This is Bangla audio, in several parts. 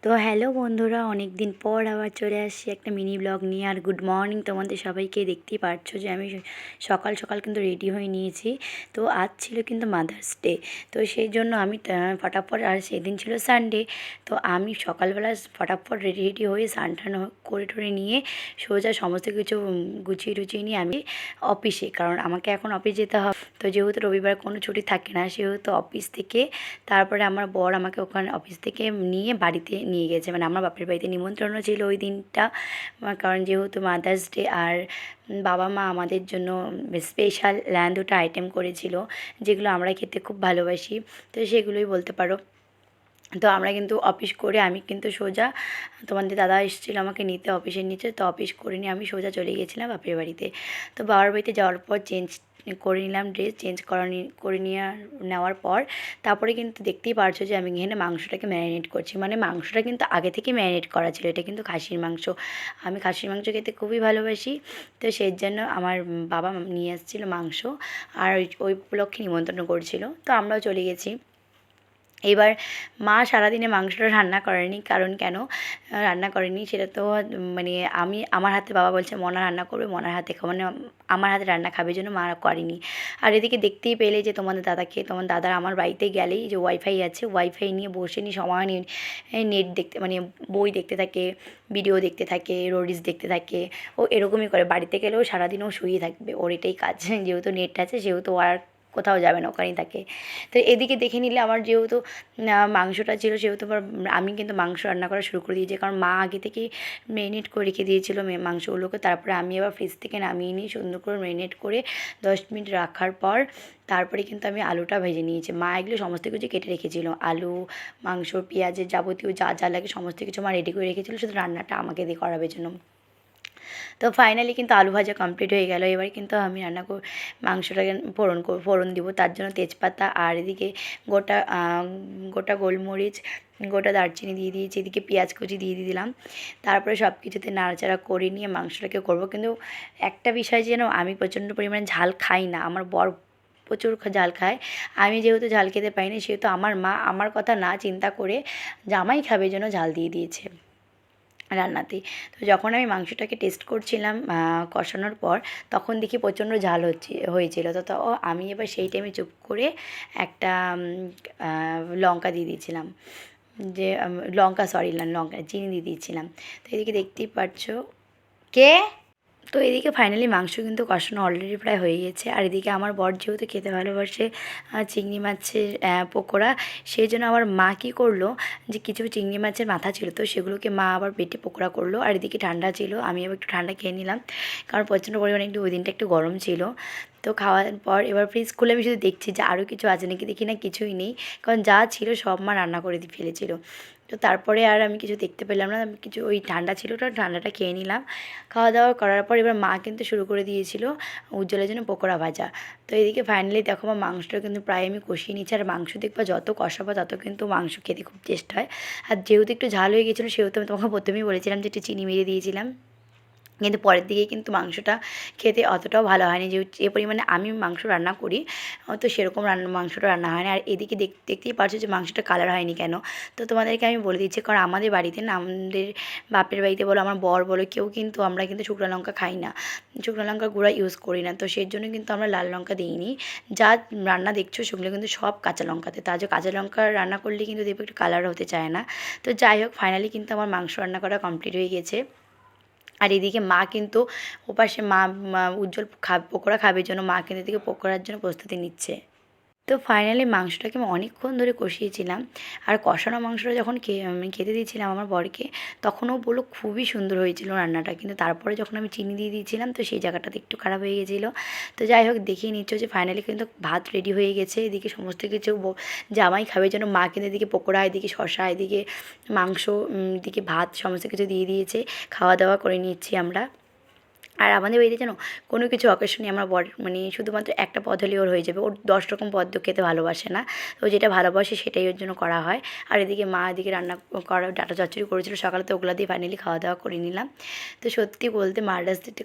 তো হ্যালো বন্ধুরা, অনেক দিন পর আবার চলে আসছি একটা মিনি ব্লগ নিয়ে। আর গুড মর্নিং তোমাদের সবাইকে। দেখতেই পারছো যে আমি সকাল সকাল কিন্তু রেডি হয়ে নিয়েছি। তো আজ ছিল কিন্তু মাদার্স ডে, তো সেই জন্য আমি ফটাফট, আর সেদিন ছিল সানডে, তো আমি সকালবেলা ফটাফট রেডি রেডি হয়ে স্নান টান করে টরে নিয়ে সোজা সমস্ত কিছু গুছিয়ে টুচিয়ে নিয়ে আমি অফিসে, কারণ আমাকে এখন অফিস যেতে হবে। তো যেহেতু রবিবার কোনো ছুটি থাকে না, সেহেতু অফিস থেকে তারপরে আমার বর আমাকে ওখানে অফিস থেকে নিয়ে বাড়িতে নিয়ে গেছে, মানে আমার বাপের বাড়িতে নিমন্ত্রণ ছিল ওই দিনটা। কারণ যেহেতু মাদার্স ডে, আর বাবা মা আমাদের জন্য স্পেশাল দুটো আইটেম করেছিল, যেগুলো আমরা খেতে খুব ভালোবাসি, তো সেগুলোই বলতে পারো। তো আমরা কিন্তু অফিস করে, আমি কিন্তু সোজা, তোমাদের দাদা এসেছিলো আমাকে নিতে অফিসের নিচে, তো অফিস করে নিয়ে আমি সোজা চলে গিয়েছিলাম বাপের বাড়িতে। তো বাবার বাড়িতে যাওয়ার পর চেঞ্জ করে নিলাম, ড্রেস চেঞ্জ করে নেওয়ার পর তারপরে কিন্তু দেখতেই পারছো যে আমি এখানে মাংসটাকে ম্যারিনেট করছি। মানে মাংসটা কিন্তু আগে থেকে ম্যারিনেট করা ছিল, এটা কিন্তু খাসির মাংস। আমি খাসির মাংস খেতে খুবই ভালোবাসি, তো সেই জন্য আমার বাবা নিয়ে এসেছিলো মাংস, আর ওই উপলক্ষে নিমন্ত্রণ করছিল, তো আমরাও চলে গেছি। এবার মা সারাদিনে মাংসটা রান্না করেনি, কারণ কেন রান্না করেনি সেটা তো মানে আমার হাতে, বাবা বলছে মনা রান্না করবে, মনার হাতে মানে আমার হাতে রান্না খাবে জন্য মা করেনি। আর এদিকে দেখতেই পেলে যে তোমাদের দাদার আমার বাড়িতে গেলেই যে ওয়াইফাই আছে, ওয়াইফাই নিয়ে বসে নিয়ে সময় নিয়ে নেট দেখতে, মানে বই দেখতে থাকে, ভিডিও দেখতে থাকে, রোডিস দেখতে থাকে। ও এরকমই করে, বাড়িতে গেলেও সারাদিন ও শুয়ে থাকবে, ওর এটাই কাজ। যেহেতু নেট আছে সেহেতু আর কোথাও যাবে না, ওখানেই থাকে। তো এদিকে দেখে নিলে আমার যেহেতু মাংসটা ছিল, সেহেতু আমি কিন্তু মাংস রান্না করা শুরু করে দিয়েছি, কারণ মা আগে থেকেই ম্যারিনেট করে রেখে দিয়েছিলো মাংসগুলোকে। তারপরে আমি আবার ফ্রিজ থেকে নামিয়ে নিয়ে সুন্দর করে ম্যারিনেট করে 10 মিনিট রাখার পর তারপরে কিন্তু আমি আলুটা ভেজে নিয়েছি। মা এগুলো সমস্ত কিছু কেটে রেখেছিলো, আলু, মাংস, পেঁয়াজের যাবতীয় যা যা লাগে সমস্ত কিছু মা রেডি করে রেখেছিলো, শুধু রান্নাটা আমাকে দিয়ে করাবে জন্য। তো ফাইনালি কিন্তু আলু ভাজা কমপ্লিট হয়ে গেল। এবার কিন্তু আমি মাংসটাকে ফোড়ন দিব, তার জন্য তেজপাতা, আর এদিকে গোটা গোটা গোলমরিচ, গোটা দারচিনি দিয়ে দিয়েছি, এদিকে পেঁয়াজ কুচি দিয়ে দিলাম। তারপরে সব কিছুতে নাড়াচাড়া করে নিয়ে মাংসটাকে করবো। কিন্তু একটা বিষয় যেন, আমি প্রচণ্ড পরিমাণে ঝাল খাই না, আমার বর প্রচুর ঝাল খায়। আমি যেহেতু ঝাল খেতে পাই না, সেহেতু আমার মা আমার কথা না চিন্তা করে জামাই খাবে জন্য ঝাল দিয়ে দিয়েছে রান্নাতে। তো যখন আমি মাংসটাকে টেস্ট করছিলাম কষানোর পর, তখন দেখি প্রচণ্ড ঝাল হয়েছিল। তো আমি এবার সেই টাইমে চুপ করে একটা লঙ্কা দিয়ে দিয়েছিলাম, যে লঙ্কা চিনি দিয়ে দিয়েছিলাম। তো এদিকে দেখতেই পাচ্ছ কে। তো এদিকে ফাইনালি মাংস কিন্তু কষানো অলরেডি প্রায় হয়ে গেছে। আর এদিকে আমার বর যেহেতু খেতে ভালোবাসে চিংড়ি মাছের পকোড়া, সেই জন্য আমার মা কী করলো, যে কিছু চিংড়ি মাছের মাথা ছিল, তো সেগুলোকে মা আবার বেটে পকোড়া করলো। আর এদিকে ঠান্ডা ছিল, আমি আবার একটু ঠান্ডা খেয়ে নিলাম, কারণ প্রচণ্ড পরিমাণে ওই দিনটা একটু গরম ছিল। তো খাওয়ার পর এবার ফ্রিজ খুলে আমি শুধু দেখছি যে আরও কিছু আছে নাকি, দেখি না কিছুই নেই, কারণ যা ছিল সব মা রান্না করে ফেলেছিল। তো তারপরে আর আমি কিছু দেখতে পেলাম না, আমি কিছু ওই ঠান্ডা ছিল, তো ঠান্ডাটা খেয়ে নিলাম। খাওয়া দাওয়া করার পর এবার মা কিন্তু শুরু করে দিয়েছিল উজ্জ্বলের জন্য পকোড়া ভাজা। তো এদিকে ফাইনালি দেখো আমার মাংসটা কিন্তু প্রায় আমি কষিয়ে নিচ্ছি। আর মাংস দেখবা যত কষাবো তত কিন্তু মাংস খেতে খুব টেস্ট হয়। আর যেহেতু একটু ঝাল হয়ে গেছিলো, সেহেতু আমি তোমাকে প্রথমেই বলেছিলাম যে একটু চিনি মেরে দিয়েছিলাম, কিন্তু পরের দিকে কিন্তু মাংসটা খেতে অতটাও ভালো হয়নি। যে পরিমাণে আমি মাংস রান্না করি, তো সেরকম মাংসটা রান্না হয় না। আর এদিকে দেখতেই পারছো যে মাংসটা কালার হয়নি কেন। তো তোমাদেরকে আমি বলে দিচ্ছি, কারণ আমাদের বাড়িতে না, আমাদের বাপের বাড়িতে বলো, আমার বর বলো, কেউ কিন্তু, আমরা কিন্তু শুকনো লঙ্কা খাই না, শুকনো লঙ্কার গুঁড়া ইউজ করি না, তো সেই জন্য কিন্তু আমরা লাল লঙ্কা দিইনি। যা রান্না দেখছো সেগুলো কিন্তু সব কাঁচা লঙ্কাতে, তা যে কাঁচা লঙ্কা রান্না করলে কিন্তু দেখবে একটু কালার হতে চায় না। তো যাই হোক, ফাইনালি কিন্তু আমার মাংস রান্না করা কমপ্লিট হয়ে গেছে। আর এদিকে মা কিন্তু ওপাশে উজ্জ্বল পকোড়া খাবে জন্য মা কিন্তু এদিকে পকোড়ার জন্য প্রস্তুতি নিচ্ছে। তো ফাইনালি মাংসটাকে আমি অনেকক্ষণ ধরে কষিয়েছিলাম। আর কষানো মাংসটা যখন আমি খেতে দিয়েছিলাম আমার বরকে, তখন ও বললো খুবই সুন্দর হয়েছিল রান্নাটা, কিন্তু তারপরে যখন আমি চিনি দিয়ে দিয়েছিলাম, তো সেই জায়গাটাতে একটু খারাপ হয়ে গেছিলো। তো যাই হোক, দেখিয়ে নিচ্ছ যে ফাইনালি কিন্তু ভাত রেডি হয়ে গেছে। এদিকে সমস্ত কিছু জামাই খাবে জন্য মা কিন্তু এদিকে পকোড়া, এদিকে শসা, এদিকে মাংস, এদিকে ভাত সমস্ত কিছু দিয়ে দিয়েছে। খাওয়া দাওয়া করে নিচ্ছি আমরা। আর আমাদের বাড়িতে জানো কোনো কিছু অকেশনে আমার বর মানে শুধুমাত্র একটা পদ হলেই ওর হয়ে যাবে, ওর 10 রকম পদ্য খেতে ভালোবাসে না, ও যেটা ভালোবাসে সেটাই ওর জন্য করা হয়। আর এদিকে মা এদিকে রান্না করা ডাঁটা চচ্চড়ি করেছিল সকালে, তো ওগুলো দিয়ে ফাইনালি খাওয়া দাওয়া করে নিলাম। তো সত্যি বলতে মাদার্স ডেটা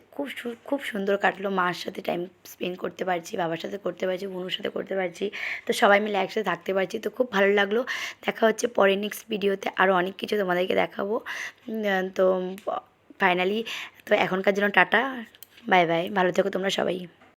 খুব সুন্দর কাটলো, মার সাথে টাইম স্পেন্ড করতে পারছি, বাবার সাথে করতে পারছি, বোনের সাথে করতে পারছি, তো সবাই মিলে একসাথে থাকতে পারছি, তো খুব ভালো লাগলো। দেখা হচ্ছে পরে নেক্সট ভিডিওতে, আরও অনেক কিছু তোমাদেরকে দেখাবো। তো ফাইনালি তো এখনকার জন্য টাটা, বাই বাই, ভালো থেকো তোমরা সবাই।